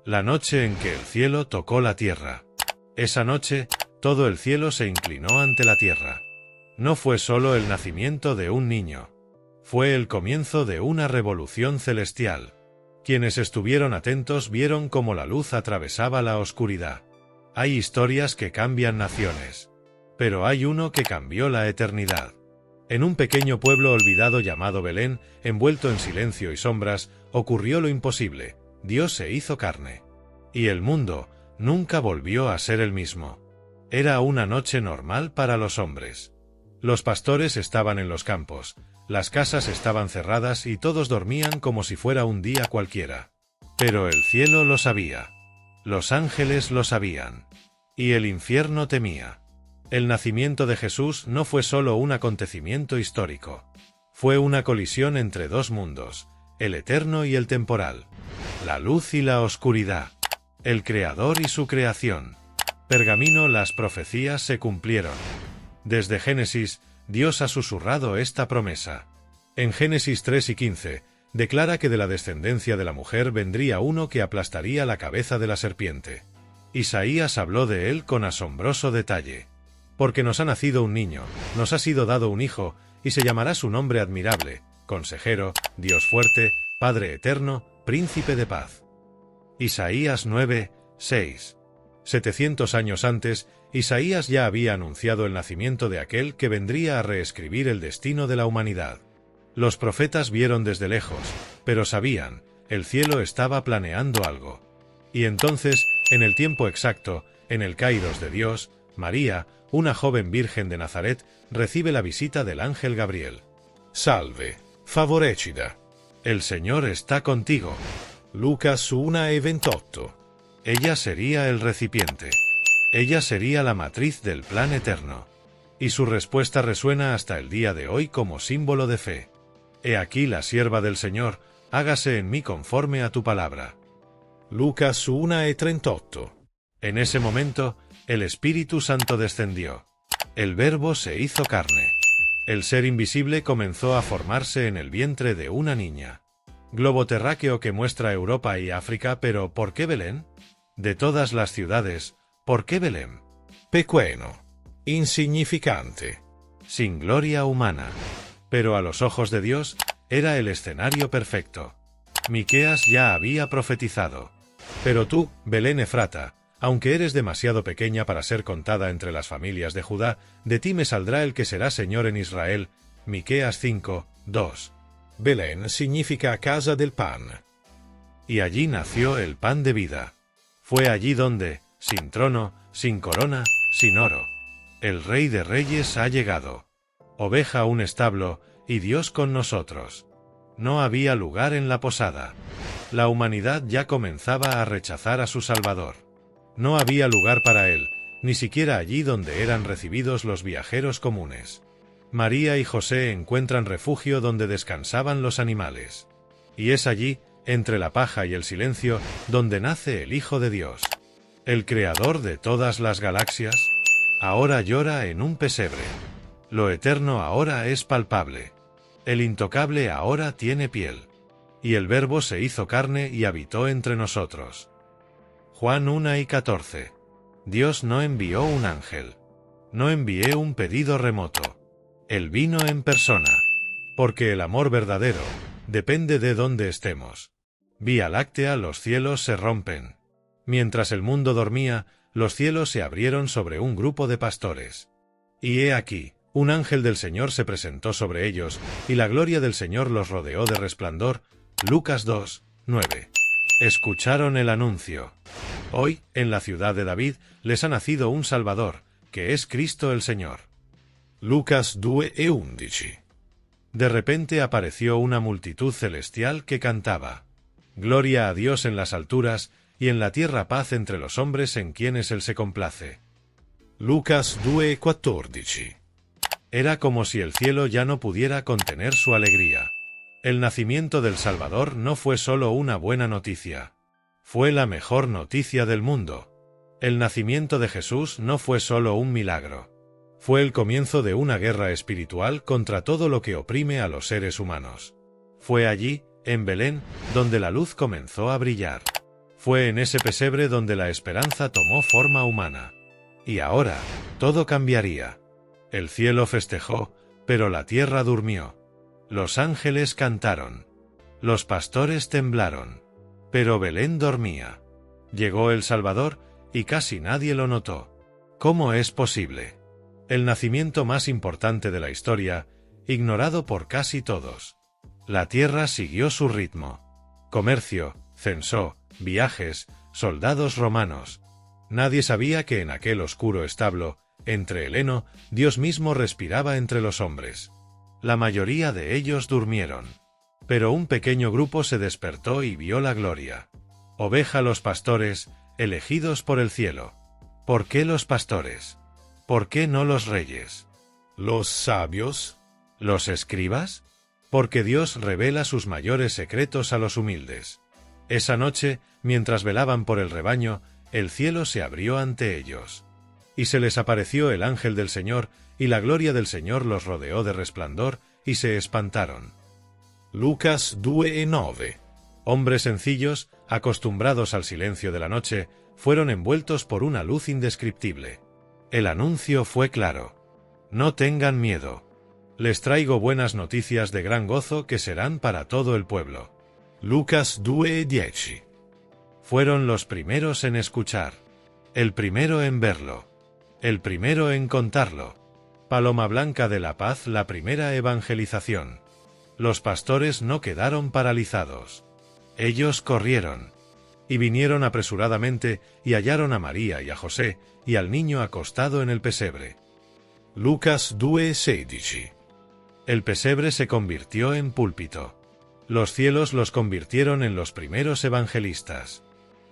La noche en que el cielo tocó la tierra. Esa noche, todo el cielo se inclinó ante la tierra. No fue solo el nacimiento de un niño. Fue el comienzo de una revolución celestial. Quienes estuvieron atentos vieron cómo la luz atravesaba la oscuridad. Hay historias que cambian naciones. Pero hay uno que cambió la eternidad. En un pequeño pueblo olvidado llamado Belén, envuelto en silencio y sombras, ocurrió lo imposible. Dios se hizo carne. Y el mundo nunca volvió a ser el mismo. Era una noche normal para los hombres. Los pastores estaban en los campos, las casas estaban cerradas y todos dormían como si fuera un día cualquiera. Pero el cielo lo sabía. Los ángeles lo sabían. Y el infierno temía. El nacimiento de Jesús no fue solo un acontecimiento histórico. Fue una colisión entre dos mundos, el eterno y el temporal. La luz y la oscuridad. El Creador y su creación. Pergamino, las profecías se cumplieron. Desde Génesis, Dios ha susurrado esta promesa. En Génesis 3 y 15, declara que de la descendencia de la mujer vendría uno que aplastaría la cabeza de la serpiente. Isaías habló de él con asombroso detalle. Porque nos ha nacido un niño, nos ha sido dado un hijo, y se llamará su nombre admirable, Consejero, Dios fuerte, Padre eterno, Príncipe de paz. Isaías 9, 6. 700 años antes, Isaías ya había anunciado el nacimiento de aquel que vendría a reescribir el destino de la humanidad. Los profetas vieron desde lejos, pero sabían, el cielo estaba planeando algo. Y entonces, en el tiempo exacto, en el Kairos de Dios, María, una joven virgen de Nazaret, recibe la visita del ángel Gabriel. Salve, favorecida. El Señor está contigo. Lucas 1 y 28. Ella sería el recipiente. Ella sería la matriz del plan eterno. Y su respuesta resuena hasta el día de hoy como símbolo de fe. He aquí la sierva del Señor, hágase en mí conforme a tu palabra. Lucas 1 y 38. En ese momento, el Espíritu Santo descendió. El Verbo se hizo carne. El ser invisible comenzó a formarse en el vientre de una niña. Globo terráqueo que muestra Europa y África, pero ¿por qué Belén? De todas las ciudades, ¿por qué Belén? Pequeño, insignificante, sin gloria humana. Pero a los ojos de Dios, era el escenario perfecto. Miqueas ya había profetizado. Pero tú, Belén Efrata, aunque eres demasiado pequeña para ser contada entre las familias de Judá, de ti me saldrá el que será Señor en Israel. Miqueas 5, 2. Belén significa casa del pan. Y allí nació el pan de vida. Fue allí donde, sin trono, sin corona, sin oro, el Rey de Reyes ha llegado. Oveja a un establo, y Dios con nosotros. No había lugar en la posada. La humanidad ya comenzaba a rechazar a su Salvador. No había lugar para él, ni siquiera allí donde eran recibidos los viajeros comunes. María y José encuentran refugio donde descansaban los animales. Y es allí, entre la paja y el silencio, donde nace el Hijo de Dios. El Creador de todas las galaxias, ahora llora en un pesebre. Lo eterno ahora es palpable. El intocable ahora tiene piel. Y el Verbo se hizo carne y habitó entre nosotros. Juan 1 y 14. Dios no envió un ángel. No envié un pedido remoto. Él vino en persona. Porque el amor verdadero depende de dónde estemos. Vía Láctea, los cielos se rompen. Mientras el mundo dormía, los cielos se abrieron sobre un grupo de pastores. Y he aquí, un ángel del Señor se presentó sobre ellos, y la gloria del Señor los rodeó de resplandor. Lucas 2, 9. Escucharon el anuncio. Hoy, en la ciudad de David, les ha nacido un Salvador, que es Cristo el Señor. Lucas 2 y 11. De repente apareció una multitud celestial que cantaba: Gloria a Dios en las alturas, y en la tierra paz entre los hombres en quienes Él se complace. Lucas 2 y 14. Era como si el cielo ya no pudiera contener su alegría. El nacimiento del Salvador no fue solo una buena noticia. Fue la mejor noticia del mundo. El nacimiento de Jesús no fue solo un milagro. Fue el comienzo de una guerra espiritual contra todo lo que oprime a los seres humanos. Fue allí, en Belén, donde la luz comenzó a brillar. Fue en ese pesebre donde la esperanza tomó forma humana. Y ahora, todo cambiaría. El cielo festejó, pero la tierra durmió. Los ángeles cantaron. Los pastores temblaron. Pero Belén dormía. Llegó el Salvador, y casi nadie lo notó. ¿Cómo es posible? El nacimiento más importante de la historia, ignorado por casi todos. La tierra siguió su ritmo. Comercio, censo, viajes, soldados romanos. Nadie sabía que en aquel oscuro establo, entre el heno, Dios mismo respiraba entre los hombres. La mayoría de ellos durmieron. Pero un pequeño grupo se despertó y vio la gloria. Oveja los pastores, elegidos por el cielo. ¿Por qué los pastores? ¿Por qué no los reyes? ¿Los sabios? ¿Los escribas? Porque Dios revela sus mayores secretos a los humildes. Esa noche, mientras velaban por el rebaño, el cielo se abrió ante ellos. Y se les apareció el ángel del Señor, y la gloria del Señor los rodeó de resplandor, y se espantaron. Lucas 2:9. Hombres sencillos, acostumbrados al silencio de la noche, fueron envueltos por una luz indescriptible. El anuncio fue claro. No tengan miedo. Les traigo buenas noticias de gran gozo que serán para todo el pueblo. Lucas 2:10. Fueron los primeros en escuchar. El primero en verlo. El primero en contarlo. Paloma Blanca de la Paz, la primera evangelización. Los pastores no quedaron paralizados. Ellos corrieron. Y vinieron apresuradamente, y hallaron a María y a José, y al niño acostado en el pesebre. Lucas 2:16. El pesebre se convirtió en púlpito. Los cielos los convirtieron en los primeros evangelistas.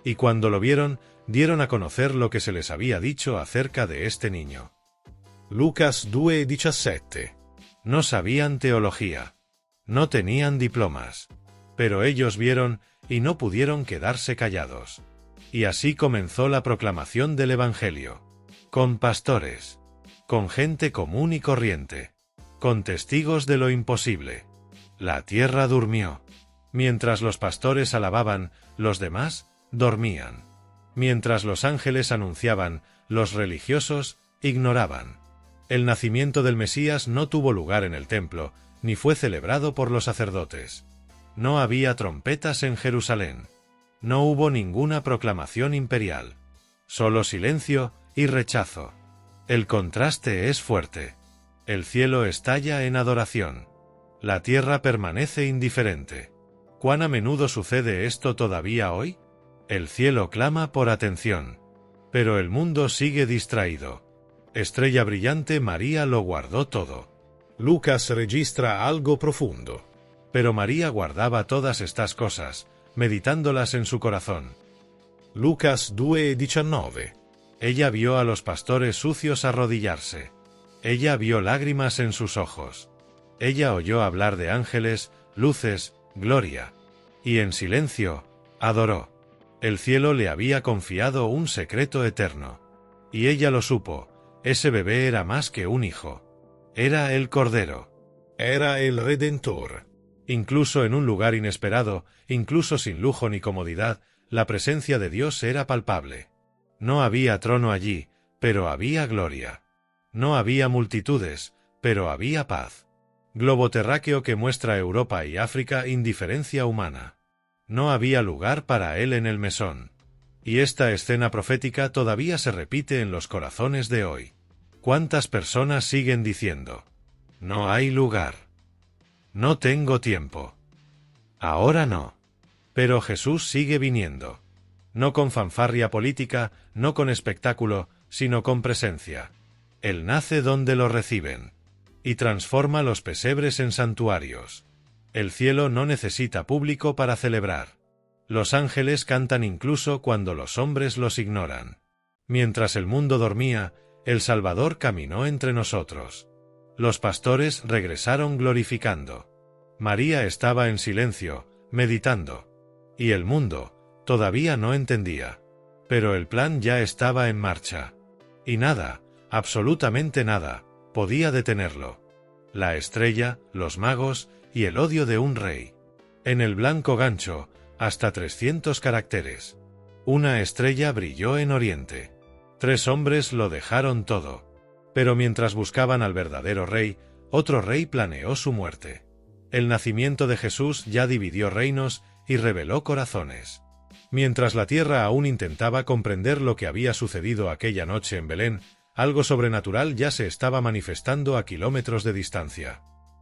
Y cuando lo vieron, dieron a conocer lo que se les había dicho acerca de este niño. Lucas 2:17. No sabían teología. No tenían diplomas. Pero ellos vieron, y no pudieron quedarse callados. Y así comenzó la proclamación del Evangelio. Con pastores. Con gente común y corriente. Con testigos de lo imposible. La tierra durmió. Mientras los pastores alababan, los demás dormían. Mientras los ángeles anunciaban, los religiosos ignoraban. El nacimiento del Mesías no tuvo lugar en el templo, ni fue celebrado por los sacerdotes. No había trompetas en Jerusalén. No hubo ninguna proclamación imperial. Solo silencio y rechazo. El contraste es fuerte. El cielo estalla en adoración. La tierra permanece indiferente. ¿Cuán a menudo sucede esto todavía hoy? El cielo clama por atención. Pero el mundo sigue distraído. Estrella brillante, María lo guardó todo. Lucas registra algo profundo. Pero María guardaba todas estas cosas, meditándolas en su corazón. Lucas 2:19. Ella vio a los pastores sucios arrodillarse. Ella vio lágrimas en sus ojos. Ella oyó hablar de ángeles, luces, gloria. Y en silencio, adoró. El cielo le había confiado un secreto eterno. Y ella lo supo, ese bebé era más que un hijo. Era el Cordero. Era el Redentor. Incluso en un lugar inesperado, incluso sin lujo ni comodidad, la presencia de Dios era palpable. No había trono allí, pero había gloria. No había multitudes, pero había paz. Globo terráqueo que muestra Europa y África indiferencia humana. No había lugar para él en el mesón. Y esta escena profética todavía se repite en los corazones de hoy. ¿Cuántas personas siguen diciendo? No hay lugar. No tengo tiempo. Ahora no. Pero Jesús sigue viniendo. No con fanfarria política, no con espectáculo, sino con presencia. Él nace donde lo reciben. Y transforma los pesebres en santuarios. El cielo no necesita público para celebrar. Los ángeles cantan incluso cuando los hombres los ignoran. Mientras el mundo dormía, el Salvador caminó entre nosotros. Los pastores regresaron glorificando. María estaba en silencio, meditando. Y el mundo todavía no entendía. Pero el plan ya estaba en marcha. Y nada, absolutamente nada, podía detenerlo. La estrella, los magos y el odio de un rey. En el blanco gancho, hasta 300 caracteres. Una estrella brilló en Oriente. 3 hombres lo dejaron todo. Pero mientras buscaban al verdadero rey, otro rey planeó su muerte. El nacimiento de Jesús ya dividió reinos y reveló corazones. Mientras la tierra aún intentaba comprender lo que había sucedido aquella noche en Belén, algo sobrenatural ya se estaba manifestando a kilómetros de distancia.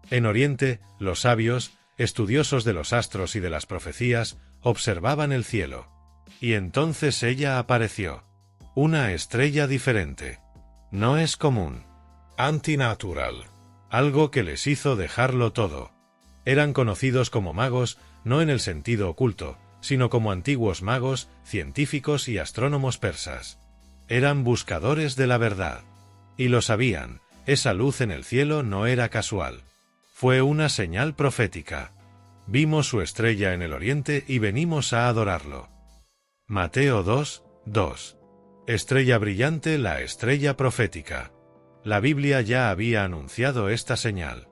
En Oriente, los sabios, estudiosos de los astros y de las profecías, observaban el cielo. Y entonces ella apareció. Una estrella diferente. No es común. Antinatural. Algo que les hizo dejarlo todo. Eran conocidos como magos, no en el sentido oculto, sino como antiguos magos, científicos y astrónomos persas. Eran buscadores de la verdad. Y lo sabían, esa luz en el cielo no era casual. Fue una señal profética. Vimos su estrella en el oriente y venimos a adorarlo. Mateo 2, 2. Estrella brillante, la estrella profética. La Biblia ya había anunciado esta señal.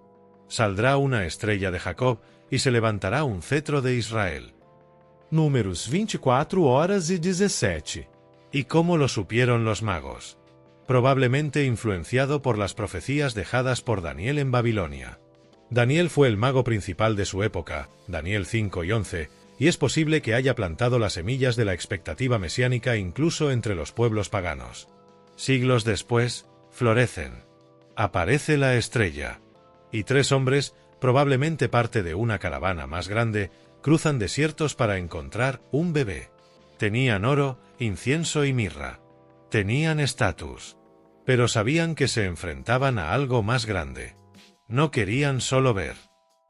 Saldrá una estrella de Jacob y se levantará un cetro de Israel. Números 24:17. ¿Y cómo lo supieron los magos? Probablemente influenciado por las profecías dejadas por Daniel en Babilonia. Daniel fue el mago principal de su época, Daniel 5 y 11, y es posible que haya plantado las semillas de la expectativa mesiánica incluso entre los pueblos paganos. Siglos después, florecen. Aparece la estrella. Y 3 hombres, probablemente parte de una caravana más grande, cruzan desiertos para encontrar un bebé. Tenían oro, incienso y mirra. Tenían estatus. Pero sabían que se enfrentaban a algo más grande. No querían solo ver.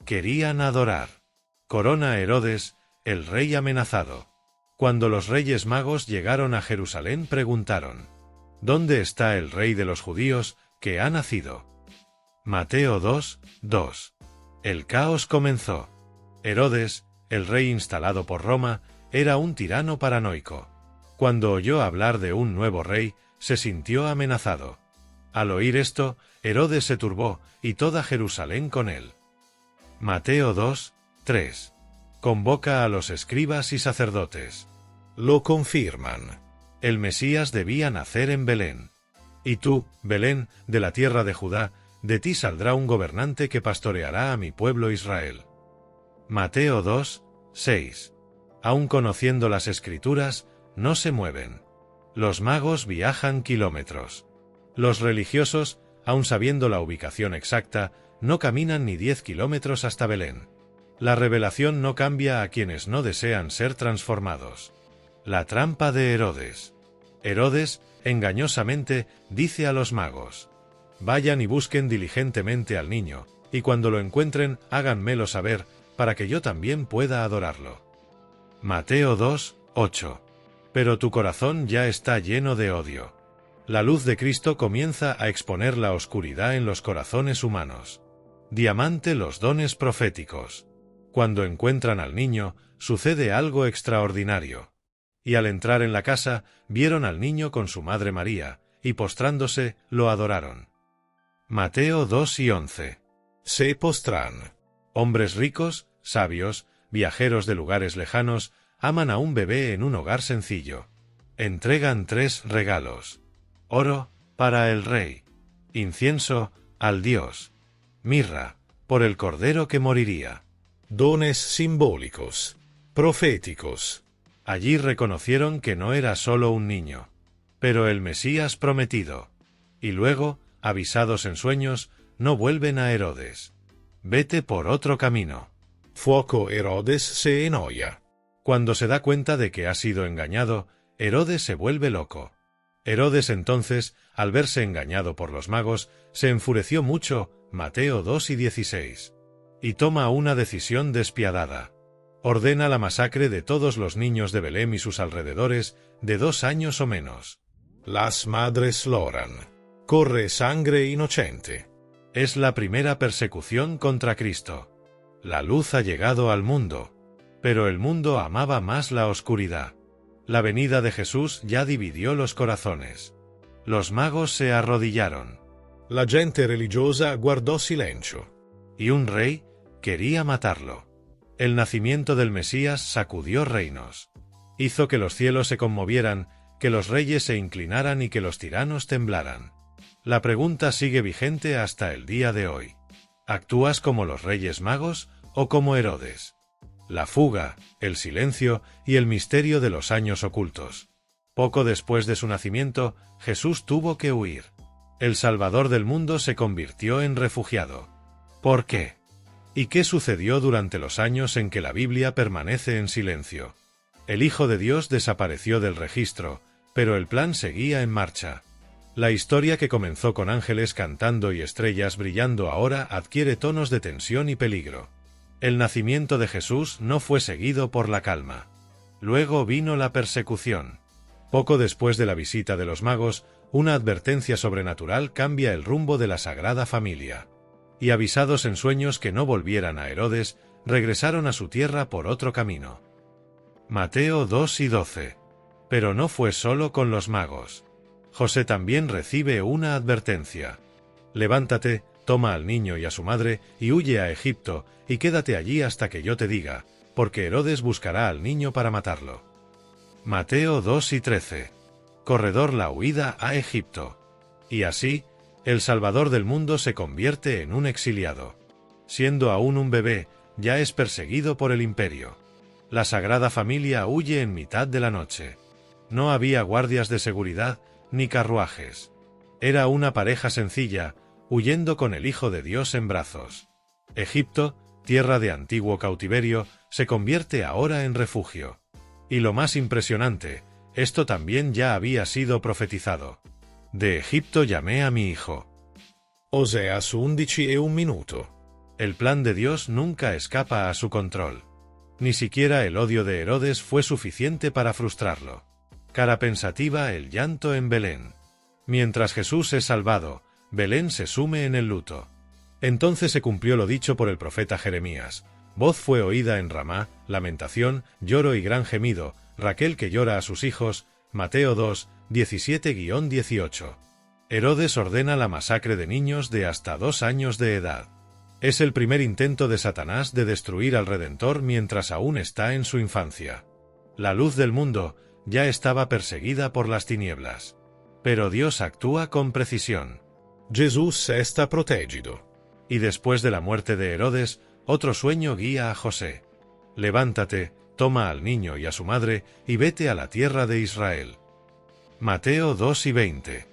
Querían adorar. Corona Herodes, el rey amenazado. Cuando los reyes magos llegaron a Jerusalén preguntaron: ¿Dónde está el rey de los judíos, que ha nacido? Mateo 2, 2. El caos comenzó. Herodes, el rey instalado por Roma, era un tirano paranoico. Cuando oyó hablar de un nuevo rey, se sintió amenazado. Al oír esto, Herodes se turbó, y toda Jerusalén con él. Mateo 2, 3. Convoca a los escribas y sacerdotes. Lo confirman. El Mesías debía nacer en Belén. Y tú, Belén, de la tierra de Judá, de ti saldrá un gobernante que pastoreará a mi pueblo Israel. Mateo 2, 6. Aun conociendo las Escrituras, no se mueven. Los magos viajan kilómetros. Los religiosos, aun sabiendo la ubicación exacta, no caminan ni 10 kilómetros hasta Belén. La revelación no cambia a quienes no desean ser transformados. La trampa de Herodes. Herodes, engañosamente, dice a los magos: vayan y busquen diligentemente al niño, y cuando lo encuentren, háganmelo saber, para que yo también pueda adorarlo. Mateo 2, 8. Pero tu corazón ya está lleno de odio. La luz de Cristo comienza a exponer la oscuridad en los corazones humanos. Diamante los dones proféticos. Cuando encuentran al niño, sucede algo extraordinario. Y al entrar en la casa, vieron al niño con su madre María, y postrándose, lo adoraron. Mateo 2 y 11. Se postran. Hombres ricos, sabios, viajeros de lugares lejanos, aman a un bebé en un hogar sencillo. Entregan 3 regalos. Oro, para el rey. Incienso, al Dios. Mirra, por el cordero que moriría. Dones simbólicos. Proféticos. Allí reconocieron que no era solo un niño, pero el Mesías prometido. Y luego, avisados en sueños, no vuelven a Herodes. Vete por otro camino. Fuoco Herodes se enoia. Cuando se da cuenta de que ha sido engañado, Herodes se vuelve loco. Herodes entonces, al verse engañado por los magos, se enfureció mucho, Mateo 2 y 16. Y toma una decisión despiadada. Ordena la masacre de todos los niños de Belén y sus alrededores, de 2 años o menos. Las madres loran. Corre sangre inocente. Es la primera persecución contra Cristo. La luz ha llegado al mundo. Pero el mundo amaba más la oscuridad. La venida de Jesús ya dividió los corazones. Los magos se arrodillaron. La gente religiosa guardò silencio. Y un rey quería matarlo. El nacimiento del Mesías sacudió reinos. Hizo que los cielos se conmovieran, que los reyes se inclinaran y que los tiranos temblaran. La pregunta sigue vigente hasta el día de hoy. ¿Actúas como los Reyes Magos o como Herodes? La fuga, el silencio y el misterio de los años ocultos. Poco después de su nacimiento, Jesús tuvo que huir. El Salvador del mundo se convirtió en refugiado. ¿Por qué? ¿Y qué sucedió durante los años en que la Biblia permanece en silencio? El Hijo de Dios desapareció del registro, pero el plan seguía en marcha. La historia que comenzó con ángeles cantando y estrellas brillando ahora adquiere tonos de tensión y peligro. El nacimiento de Jesús no fue seguido por la calma. Luego vino la persecución. Poco después de la visita de los magos, una advertencia sobrenatural cambia el rumbo de la Sagrada Familia. Y avisados en sueños que no volvieran a Herodes, regresaron a su tierra por otro camino. Mateo 2 y 12. Pero no fue solo con los magos. José también recibe una advertencia. Levántate, toma al niño y a su madre, y huye a Egipto, y quédate allí hasta que yo te diga, porque Herodes buscará al niño para matarlo. Mateo 2 y 13. Corredor la huida a Egipto. Y así, el Salvador del mundo se convierte en un exiliado. Siendo aún un bebé, ya es perseguido por el imperio. La Sagrada Familia huye en mitad de la noche. No había guardias de seguridad, ni carruajes. Era una pareja sencilla, huyendo con el Hijo de Dios en brazos. Egipto, tierra de antiguo cautiverio, se convierte ahora en refugio. Y lo más impresionante, esto también ya había sido profetizado. De Egipto llamé a mi hijo. Oseas 11:1. El plan de Dios nunca escapa a su control. Ni siquiera el odio de Herodes fue suficiente para frustrarlo. Cara pensativa, el llanto en Belén. Mientras Jesús es salvado, Belén se sume en el luto. Entonces se cumplió lo dicho por el profeta Jeremías. Voz fue oída en Ramá, lamentación, lloro y gran gemido, Raquel que llora a sus hijos. Mateo 2, 17-18. Herodes ordena la masacre de niños de hasta 2 años de edad. Es el primer intento de Satanás de destruir al Redentor mientras aún está en su infancia. La luz del mundo ya estaba perseguida por las tinieblas. Pero Dios actúa con precisión. Jesús está protegido. Y después de la muerte de Herodes, otro sueño guía a José. Levántate, toma al niño y a su madre, y vete a la tierra de Israel. Mateo 2 y 20.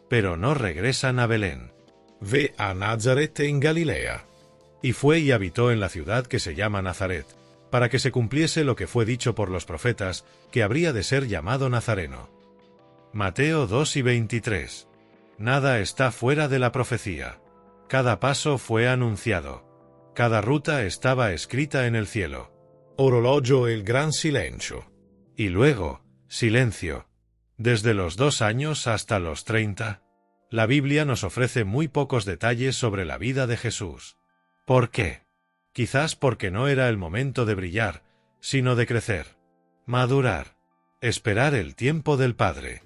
Pero no regresan a Belén. Ve a Nazaret en Galilea. Y fue y habitó en la ciudad que se llama Nazaret, para que se cumpliese lo que fue dicho por los profetas, que habría de ser llamado Nazareno. Mateo 2 y 23. Nada está fuera de la profecía. Cada paso fue anunciado. Cada ruta estaba escrita en el cielo. Orologio el gran silencio. Y luego, silencio. Desde los 2 años hasta los 30. La Biblia nos ofrece muy pocos detalles sobre la vida de Jesús. ¿Por qué? Quizás porque no era el momento de brillar, sino de crecer, madurar, esperar el tiempo del Padre.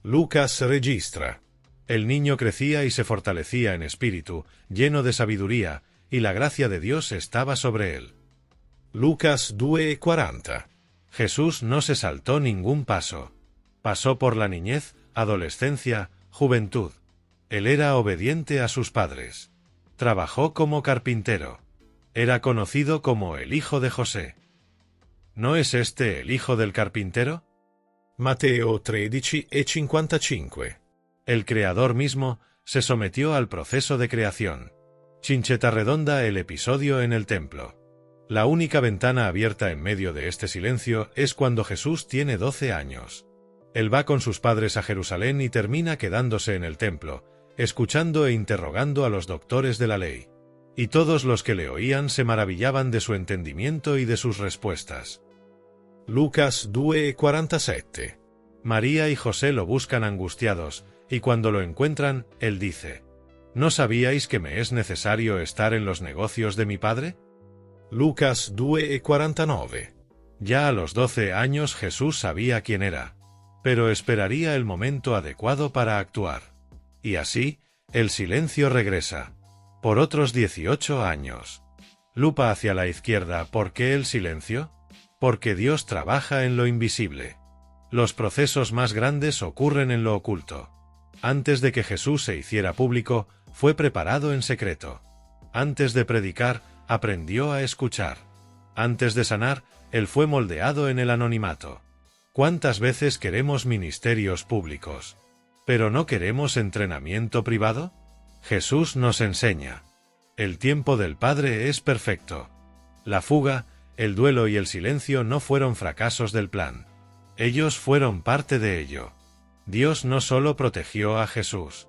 Lucas registra. El niño crecía y se fortalecía en espíritu, lleno de sabiduría, y la gracia de Dios estaba sobre él. Lucas 2:40. Jesús no se saltó ningún paso. Pasó por la niñez, adolescencia, juventud. Él era obediente a sus padres. Trabajó como carpintero. Era conocido como el hijo de José. ¿No es este el hijo del carpintero? Mateo 13:55. El Creador mismo se sometió al proceso de creación. Chincheta redonda, el episodio en el templo. La única ventana abierta en medio de este silencio es cuando Jesús tiene 12 años. Él va con sus padres a Jerusalén y termina quedándose en el templo, escuchando e interrogando a los doctores de la ley. Y todos los que le oían se maravillaban de su entendimiento y de sus respuestas. Lucas 2:47. María y José lo buscan angustiados, y cuando lo encuentran, él dice: ¿No sabíais que me es necesario estar en los negocios de mi padre? Lucas 2:49. Ya a los 12 años Jesús sabía quién era, pero esperaría el momento adecuado para actuar. Y así, el silencio regresa. Por otros 18 años. Lupa hacia la izquierda, ¿por qué el silencio? Porque Dios trabaja en lo invisible. Los procesos más grandes ocurren en lo oculto. Antes de que Jesús se hiciera público, fue preparado en secreto. Antes de predicar, aprendió a escuchar. Antes de sanar, Él fue moldeado en el anonimato. ¿Cuántas veces queremos ministerios públicos? ¿Pero no queremos entrenamiento privado? Jesús nos enseña. El tiempo del Padre es perfecto. La fuga, el duelo y el silencio no fueron fracasos del plan. Ellos fueron parte de ello. Dios no solo protegió a Jesús.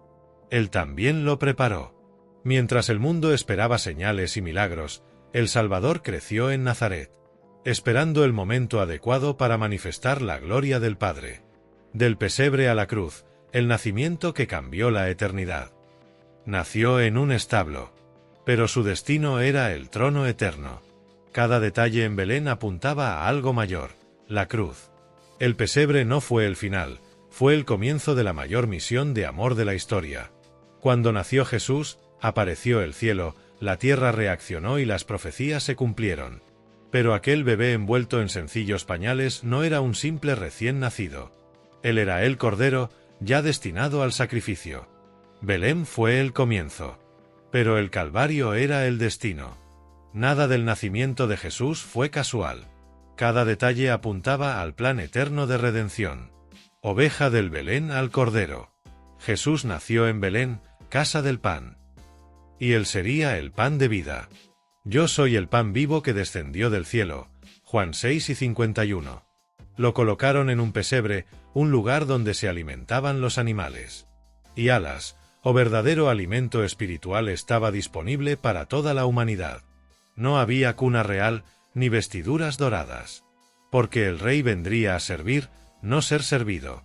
Él también lo preparó. Mientras el mundo esperaba señales y milagros, el Salvador creció en Nazaret, esperando el momento adecuado para manifestar la gloria del Padre. Del pesebre a la cruz, el nacimiento que cambió la eternidad. Nació en un establo, pero su destino era el trono eterno. Cada detalle en Belén apuntaba a algo mayor, la cruz. El pesebre no fue el final, fue el comienzo de la mayor misión de amor de la historia. Cuando nació Jesús, apareció el cielo, la tierra reaccionó y las profecías se cumplieron. Pero aquel bebé envuelto en sencillos pañales no era un simple recién nacido. Él era el Cordero, ya destinado al sacrificio. Belén fue el comienzo. Pero el Calvario era el destino. Nada del nacimiento de Jesús fue casual. Cada detalle apuntaba al plan eterno de redención. Oveja del Belén al Cordero. Jesús nació en Belén, casa del pan. Y él sería el pan de vida. Yo soy el pan vivo que descendió del cielo. Juan 6:51. Lo colocaron en un pesebre, un lugar donde se alimentaban los animales. Y alas, o verdadero alimento espiritual, estaba disponible para toda la humanidad. No había cuna real, ni vestiduras doradas. Porque el rey vendría a servir, no ser servido.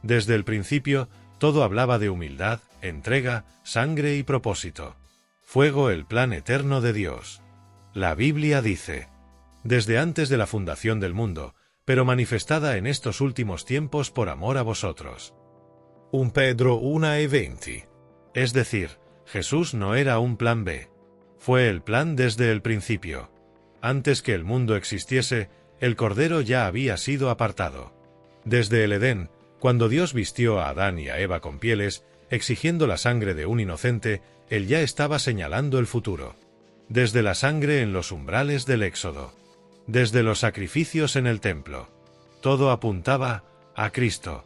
Desde el principio, todo hablaba de humildad, entrega, sangre y propósito. Fuego, el plan eterno de Dios. La Biblia dice, desde antes de la fundación del mundo, pero manifestada en estos últimos tiempos por amor a vosotros. 1 Pedro 1:20. Es decir, Jesús no era un plan B. Fue el plan desde el principio. Antes que el mundo existiese, el Cordero ya había sido apartado. Desde el Edén, cuando Dios vistió a Adán y a Eva con pieles, exigiendo la sangre de un inocente, Él ya estaba señalando el futuro. Desde la sangre en los umbrales del Éxodo. Desde los sacrificios en el templo. Todo apuntaba a Cristo.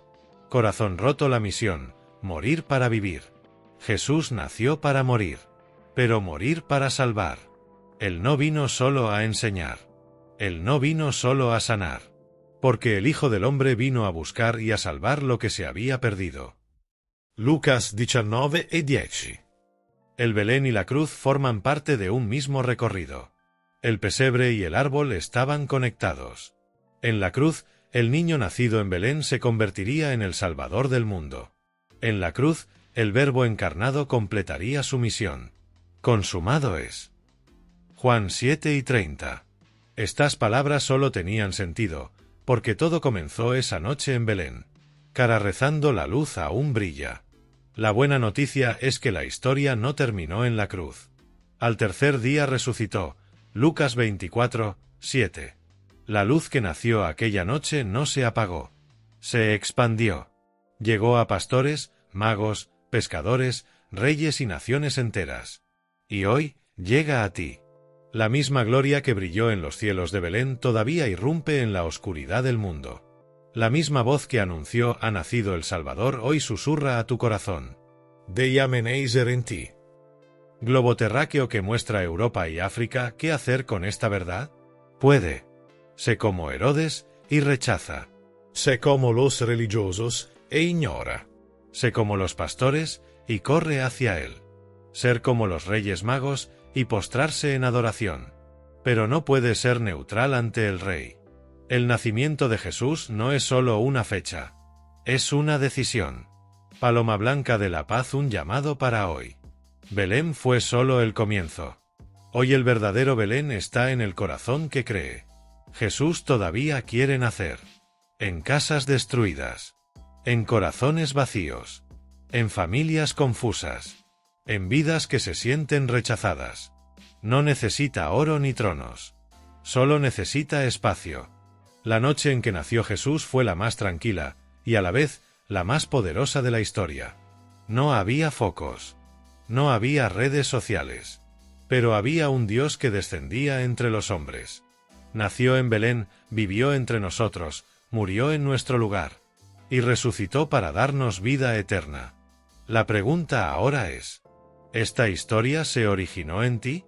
Corazón roto, la misión, morir para vivir. Jesús nació para morir. Pero morir para salvar. Él no vino solo a enseñar. Él no vino solo a sanar. Porque el Hijo del Hombre vino a buscar y a salvar lo que se había perdido. Lucas 19:10. El Belén y la cruz forman parte de un mismo recorrido. El pesebre y el árbol estaban conectados. En la cruz, el niño nacido en Belén se convertiría en el Salvador del mundo. En la cruz, el Verbo encarnado completaría su misión. Consumado es. Juan 7:30. Estas palabras solo tenían sentido, porque todo comenzó esa noche en Belén. Cara rezando, la luz aún brilla. La buena noticia es que la historia no terminó en la cruz. Al tercer día resucitó. Lucas 24:7. La luz que nació aquella noche no se apagó. Se expandió. Llegó a pastores, magos, pescadores, reyes y naciones enteras. Y hoy, llega a ti. La misma gloria que brilló en los cielos de Belén todavía irrumpe en la oscuridad del mundo. La misma voz que anunció ha nacido el Salvador hoy susurra a tu corazón. Dei Ameneiser en ti. Globo terráqueo que muestra Europa y África, ¿qué hacer con esta verdad? Puede. Sé como Herodes y rechaza. Sé como los religiosos e ignora. Sé como los pastores y corre hacia él. Ser como los reyes magos y postrarse en adoración. Pero no puede ser neutral ante el rey. El nacimiento de Jesús no es solo una fecha. Es una decisión. Paloma blanca de la paz, un llamado para hoy. Belén fue solo el comienzo. Hoy el verdadero Belén está en el corazón que cree. Jesús todavía quiere nacer. En casas destruidas. En corazones vacíos. En familias confusas. En vidas que se sienten rechazadas. No necesita oro ni tronos. Solo necesita espacio. La noche en que nació Jesús fue la más tranquila, y a la vez, la más poderosa de la historia. No había focos. No había redes sociales. Pero había un Dios que descendía entre los hombres. Nació en Belén, vivió entre nosotros, murió en nuestro lugar. Y resucitó para darnos vida eterna. La pregunta ahora es: ¿esta historia se originó en ti?